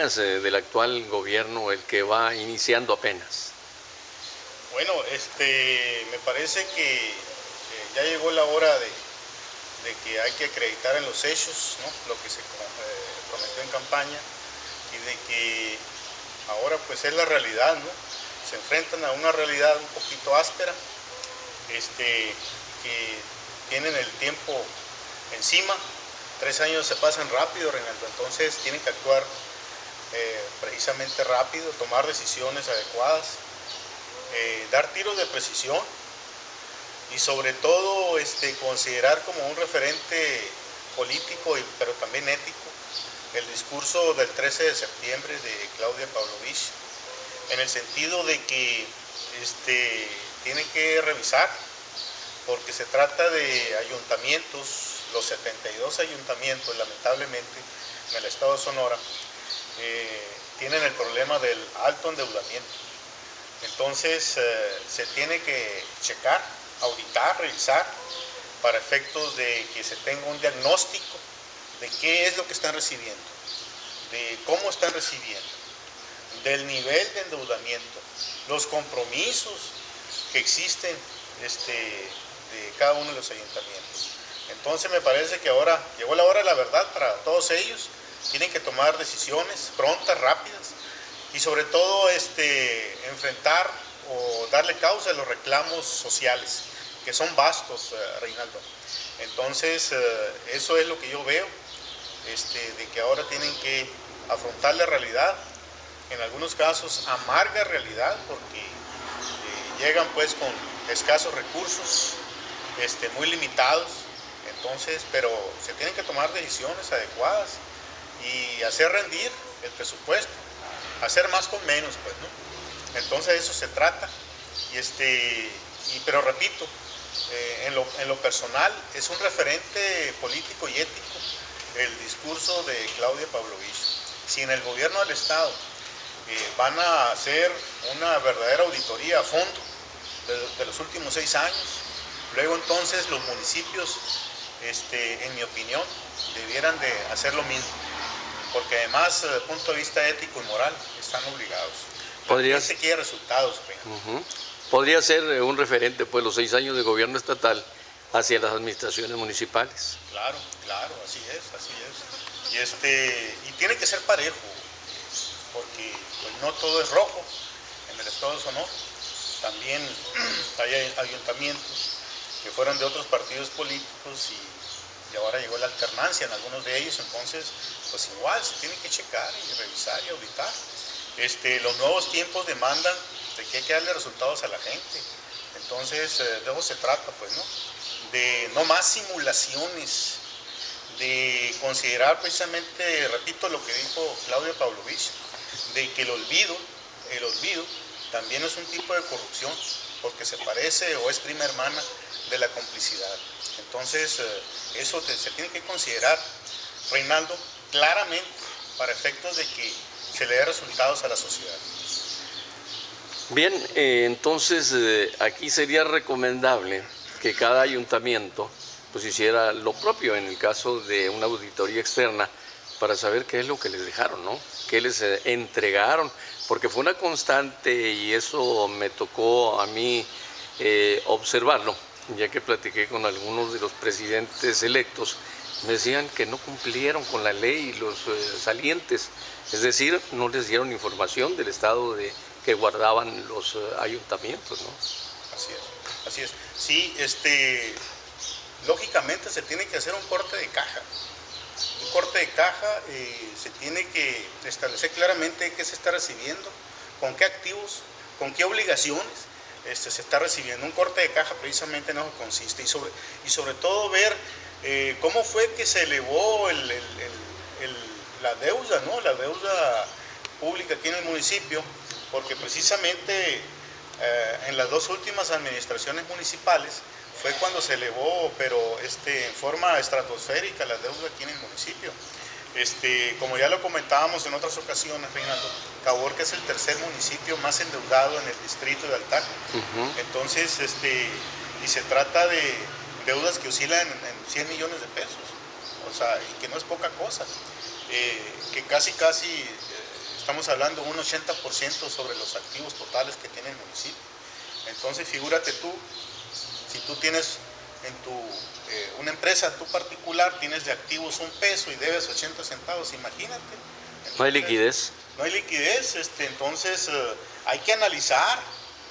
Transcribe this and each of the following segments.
opinas del actual gobierno, el que va iniciando apenas? Bueno, me parece que ya llegó la hora de que hay que acreditar en los hechos, ¿no?, lo que se prometió en campaña, y de que ahora pues es la realidad, ¿no? Se enfrentan a una realidad un poquito áspera, que tienen el tiempo encima. 3 años se pasan rápido, Reinaldo, entonces tienen que actuar precisamente rápido, tomar decisiones adecuadas, dar tiros de precisión y sobre todo considerar como un referente político, pero también ético, el discurso del 13 de septiembre de Claudia Pavlovich, en el sentido de que tiene que revisar, porque se trata de ayuntamientos, los 72 ayuntamientos, lamentablemente, en el estado de Sonora, tienen el problema del alto endeudamiento. Entonces, se tiene que checar, auditar, revisar, para efectos de que se tenga un diagnóstico de qué es lo que están recibiendo, de cómo están recibiendo, del nivel de endeudamiento, los compromisos que existen de cada uno de los ayuntamientos. Entonces me parece que ahora llegó la hora de la verdad para todos ellos. Tienen que tomar decisiones prontas, rápidas, y sobre todo enfrentar o darle causa a los reclamos sociales, que son vastos, Reinaldo. Entonces, eso es lo que yo veo, de que ahora tienen que afrontar la realidad, en algunos casos amarga realidad, porque llegan pues con escasos recursos, muy limitados. Entonces, pero se tienen que tomar decisiones adecuadas y hacer rendir el presupuesto, hacer más con menos, pues, ¿no? Entonces de eso se trata. Pero repito, en lo personal es un referente político y ético el discurso de Claudia Pavlovich. Si en el gobierno del estado van a hacer una verdadera auditoría a fondo de los últimos 6 años, luego entonces los municipios, en mi opinión, debieran de hacer lo mismo, porque además, desde el punto de vista ético y moral, están obligados. La gente quiere resultados. Podría ser un referente, pues, los 6 años de gobierno estatal hacia las administraciones municipales. Claro, claro, así es. Y tiene que ser parejo, porque pues, no todo es rojo en el estado de Sonora. También hay ayuntamientos que fueron de otros partidos políticos y ahora llegó la alternancia en algunos de ellos. Entonces, pues igual se tiene que checar y revisar y auditar. Los nuevos tiempos demandan de que hay que darle resultados a la gente. Entonces, de eso se trata, pues, ¿no? De no más simulaciones, de considerar precisamente, repito lo que dijo Claudia Pavlovich, de que el olvido también es un tipo de corrupción, porque se parece o es prima hermana de la complicidad. Entonces, eso se tiene que considerar, Reinaldo, claramente, para efectos de que se le dé resultados a la sociedad. Bien, entonces aquí sería recomendable que cada ayuntamiento pues hiciera lo propio en el caso de una auditoría externa para saber qué es lo que les dejaron, ¿no? Qué les entregaron, porque fue una constante y eso me tocó a mí observarlo, ya que platiqué con algunos de los presidentes electos. Me decían que no cumplieron con la ley los salientes, es decir, no les dieron información del estado que guardaban los ayuntamientos, ¿no? Así es. Sí, lógicamente se tiene que hacer un corte de caja. Un corte de caja, se tiene que establecer claramente qué se está recibiendo, con qué activos, con qué obligaciones se está recibiendo. Un corte de caja precisamente en eso consiste, y sobre todo ver cómo fue que se elevó la deuda, ¿no? La deuda pública aquí en el municipio, porque precisamente en las 2 últimas administraciones municipales fue cuando se elevó, pero en forma estratosférica, la deuda aquí en el municipio. Como ya lo comentábamos en otras ocasiones, Reinaldo, Caborca es el tercer municipio más endeudado en el distrito de Altaco. Entonces, y se trata de deudas que oscilan en 100 millones de pesos, o sea, y que no es poca cosa, que casi estamos hablando de un 80% sobre los activos totales que tiene el municipio. Entonces figúrate tú, si tú tienes una empresa, tú particular, tienes de activos $1 y debes 80 centavos, imagínate. Entonces, no hay liquidez. No hay liquidez, entonces hay que analizar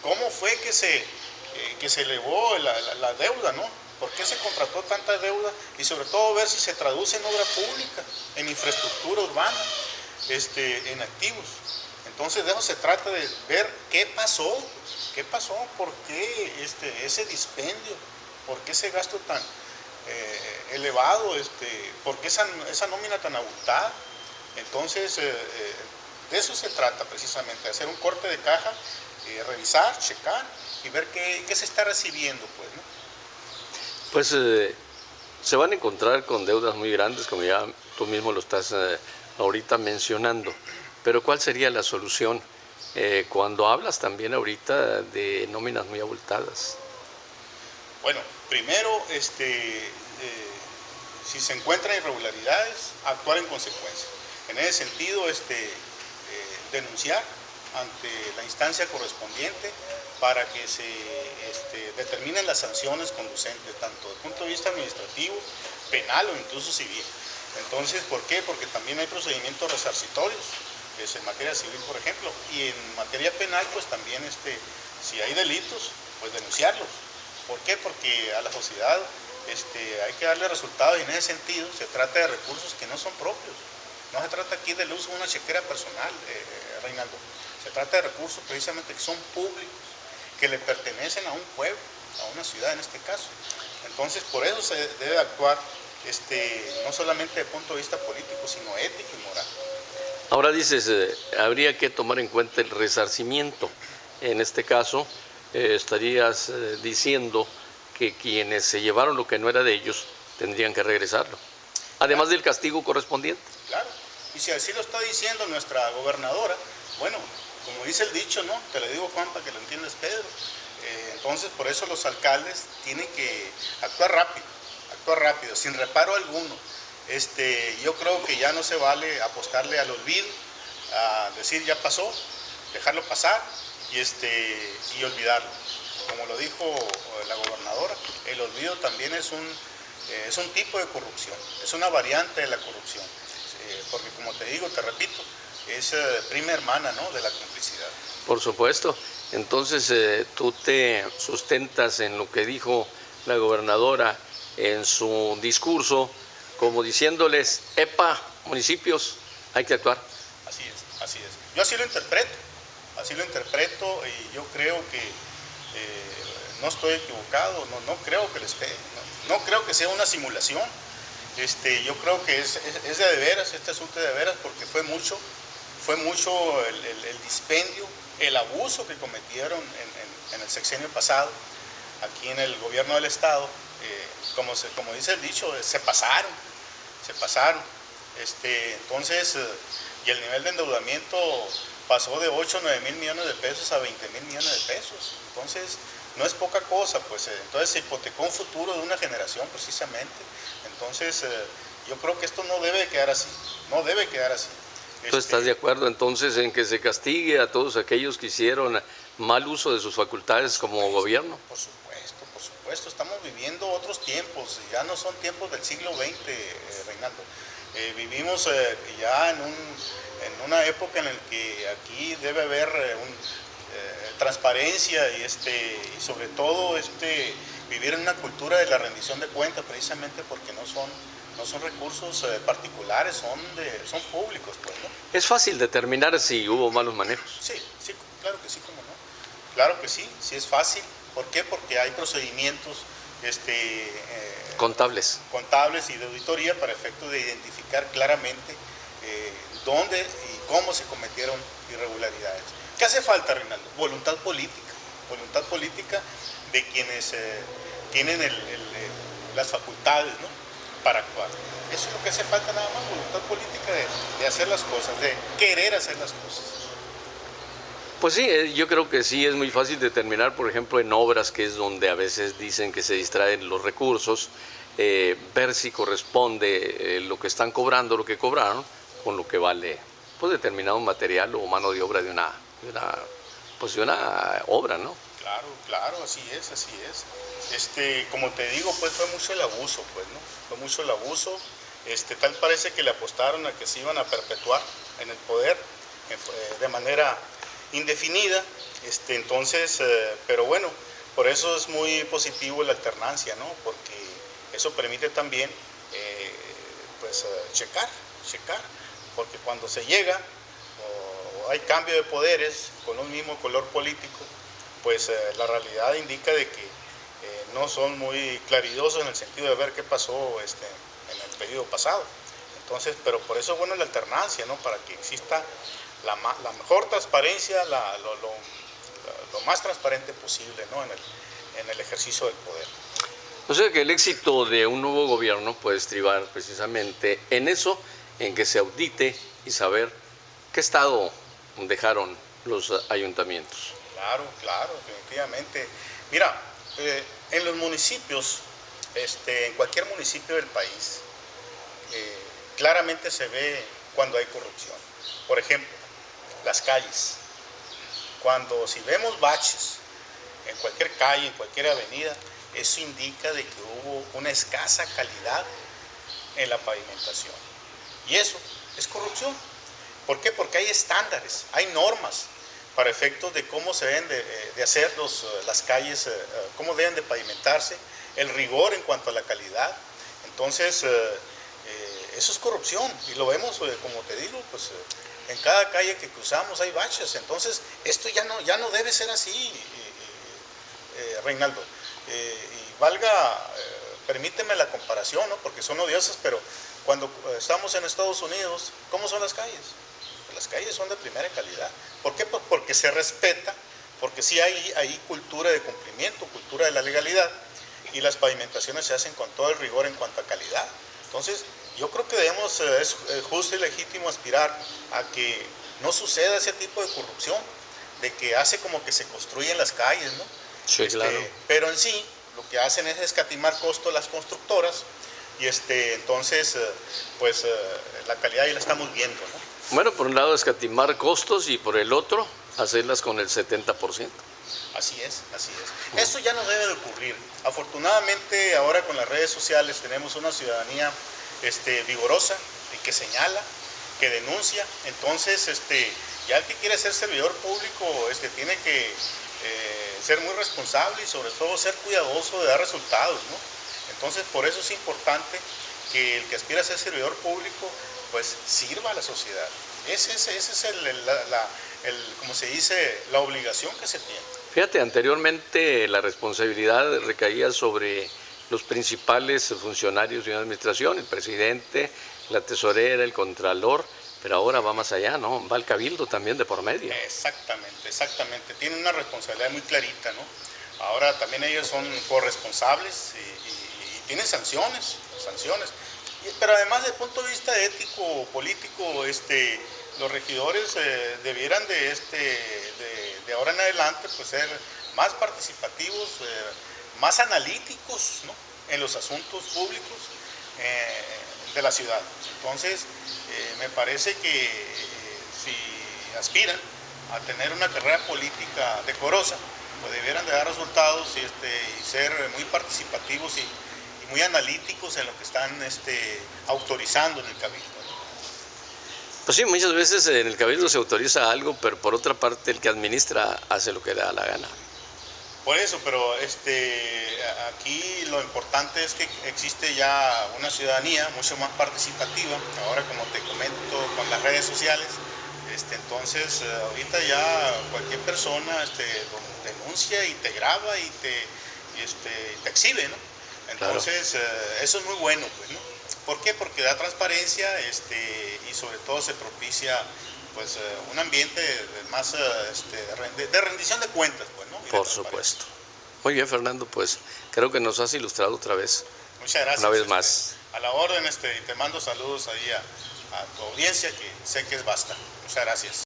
cómo fue que se elevó la deuda, ¿no? ¿Por qué se contrató tanta deuda? Y sobre todo ver si se traduce en obra pública, en infraestructura urbana, en activos. Entonces de eso se trata, de ver qué pasó, por qué ese dispendio, por qué ese gasto tan elevado, por qué esa nómina tan abultada. Entonces de eso se trata precisamente, hacer un corte de caja, revisar, checar y ver qué se está recibiendo, pues, ¿no? Pues se van a encontrar con deudas muy grandes, como ya tú mismo lo estás ahorita mencionando. Pero ¿cuál sería la solución cuando hablas también ahorita de nóminas muy abultadas? Bueno, primero, si se encuentran irregularidades, actuar en consecuencia. En ese sentido, denunciar ante la instancia correspondiente para que se determinen las sanciones conducentes, tanto desde el punto de vista administrativo, penal o incluso civil. Entonces, ¿por qué? Porque también hay procedimientos resarcitorios, en materia civil, por ejemplo, y en materia penal, pues también, si hay delitos, pues denunciarlos. ¿Por qué? Porque a la sociedad hay que darle resultados, y en ese sentido se trata de recursos que no son propios. No se trata aquí del uso de una chequera personal, Reinaldo. Se trata de recursos precisamente que son públicos, que le pertenecen a un pueblo, a una ciudad en este caso. Entonces, por eso se debe actuar no solamente desde el punto de vista político, sino ético y moral. Ahora dices, habría que tomar en cuenta el resarcimiento. En este caso, estarías diciendo que quienes se llevaron lo que no era de ellos tendrían que regresarlo, además del castigo correspondiente. Claro, y si así lo está diciendo nuestra gobernadora, bueno, como dice el dicho, ¿no? Te lo digo, Juan, para que lo entiendas, Pedro. Entonces, por eso los alcaldes tienen que actuar rápido, sin reparo alguno. Yo creo que ya no se vale apostarle al olvido, a decir ya pasó, dejarlo pasar y olvidarlo. Como lo dijo la gobernadora, el olvido también es un tipo de corrupción, es una variante de la corrupción, porque como te digo, te repito, es prima hermana, ¿no?, de la complicidad. Por supuesto. Entonces tú te sustentas en lo que dijo la gobernadora en su discurso, como diciéndoles, epa, municipios, hay que actuar. Así es. Yo así lo interpreto y yo creo que no estoy equivocado, no creo que no creo que sea una simulación. Yo creo que es de veras, este asunto de veras, porque fue mucho el dispendio, el abuso que cometieron en el sexenio pasado, aquí en el gobierno del estado. Como dice el dicho, se pasaron. Entonces, y el nivel de endeudamiento pasó de 8 o 9 mil millones de pesos a 20 mil millones de pesos. Entonces, no es poca cosa, pues. Entonces se hipotecó un futuro de una generación precisamente. Entonces, yo creo que esto no debe quedar así. ¿Tú estás de acuerdo entonces en que se castigue a todos aquellos que hicieron mal uso de sus facultades como gobierno? Por supuesto. Estamos viviendo otros tiempos, ya no son tiempos del siglo XX, Reinaldo. Vivimos ya en una época en la que aquí debe haber transparencia y sobre todo vivir en una cultura de la rendición de cuentas, precisamente porque no son recursos particulares, son públicos, pues, ¿no? ¿Es fácil determinar si hubo malos manejos? Sí, claro que sí, cómo no. Claro que sí es fácil. ¿Por qué? Porque hay procedimientos contables y de auditoría para efecto de identificar claramente dónde y cómo se cometieron irregularidades. ¿Qué hace falta, Reinaldo? Voluntad política de quienes tienen las facultades, ¿no?, para actuar. Eso es lo que hace falta, nada más, voluntad política de hacer las cosas, de querer hacer las cosas. Pues sí, yo creo que sí es muy fácil determinar, por ejemplo, en obras, que es donde a veces dicen que se distraen los recursos, ver si corresponde lo que están cobrando, lo que cobraron, con lo que vale pues, determinado material o mano de obra de una obra, ¿no? Claro, claro, así es, así es. Como te digo, pues fue mucho el abuso, pues, ¿no? Fue mucho el abuso. Tal parece que le apostaron a que se iban a perpetuar en el poder de manera indefinida. Pero bueno, por eso es muy positivo la alternancia, ¿no? Porque eso permite también, checar, porque cuando se llega o hay cambio de poderes con un mismo color político, pues la realidad indica de que no son muy claridosos en el sentido de ver qué pasó en el periodo pasado. Entonces, pero por eso es bueno la alternancia, ¿no? Para que exista la mejor transparencia, lo más transparente posible, ¿no? En el ejercicio del poder. O sea que el éxito de un nuevo gobierno puede estribar precisamente en eso, en que se audite y saber qué estado dejaron los ayuntamientos. Claro, claro, definitivamente. Mira, en los municipios, en cualquier municipio del país, claramente se ve cuando hay corrupción. Por ejemplo, las calles. Si vemos baches en cualquier calle, en cualquier avenida, eso indica de que hubo una escasa calidad en la pavimentación. Y eso es corrupción. ¿Por qué? Porque hay estándares, hay normas para efectos de cómo se deben de hacer las calles, cómo deben de pavimentarse, el rigor en cuanto a la calidad. Entonces, eso es corrupción y lo vemos, como te digo, pues en cada calle que cruzamos hay baches. Entonces, esto ya no debe ser así, Reinaldo. Permíteme la comparación, ¿no? Porque son odiosas, pero cuando estamos en Estados Unidos, ¿cómo son las calles? Las calles son de primera calidad. ¿Por qué? Porque se respeta, porque sí hay cultura de cumplimiento, cultura de la legalidad, y las pavimentaciones se hacen con todo el rigor en cuanto a calidad. Entonces, yo creo que es justo y legítimo aspirar a que no suceda ese tipo de corrupción, de que hace como que se construyen las calles, ¿no? Sí, claro. Pero en sí, lo que hacen es escatimar costos las constructoras, y entonces, la calidad ya la estamos viendo, ¿no? Bueno, por un lado escatimar costos y por el otro hacerlas con el 70%. Así es, así es. Eso ya no debe de ocurrir. Afortunadamente ahora con las redes sociales tenemos una ciudadanía vigorosa y que señala, que denuncia. Entonces, ya el que quiere ser servidor público tiene que ser muy responsable y sobre todo ser cuidadoso de dar resultados, ¿no? Entonces, por eso es importante que el que aspira a ser servidor público pues sirva a la sociedad. Ese es como se dice, la obligación que se tiene. Fíjate, anteriormente la responsabilidad recaía sobre los principales funcionarios de una administración, el presidente, la tesorera, el contralor, pero ahora va más allá, ¿no? Va el cabildo también de por medio. Exactamente, exactamente. Tienen una responsabilidad muy clarita, ¿no? Ahora también ellos son corresponsables y tienen sanciones. Pero además, desde el punto de vista ético, político, los regidores debieran de ahora en adelante pues ser más participativos, más analíticos, ¿no? En los asuntos públicos de la ciudad. Entonces, me parece que si aspiran a tener una carrera política decorosa, pues debieran de dar resultados y ser muy participativos y muy analíticos en lo que están autorizando en el cabildo, ¿no? Pues sí, muchas veces en el cabildo se autoriza algo, pero por otra parte el que administra hace lo que le da la gana. Por eso, pero aquí lo importante es que existe ya una ciudadanía mucho más participativa, ahora como te comento con las redes sociales, entonces ahorita ya cualquier persona denuncia y te graba y te exhibe, ¿no? Entonces, eso es muy bueno, pues, ¿no? ¿Por qué? Porque da transparencia y sobre todo se propicia pues un ambiente más de rendición de cuentas, pues, ¿no? Por supuesto. Muy bien, Fernando, pues creo que nos has ilustrado otra vez. Muchas gracias. Una vez más. A la orden, te mando saludos ahí a tu audiencia, que sé que es vasta. Muchas gracias.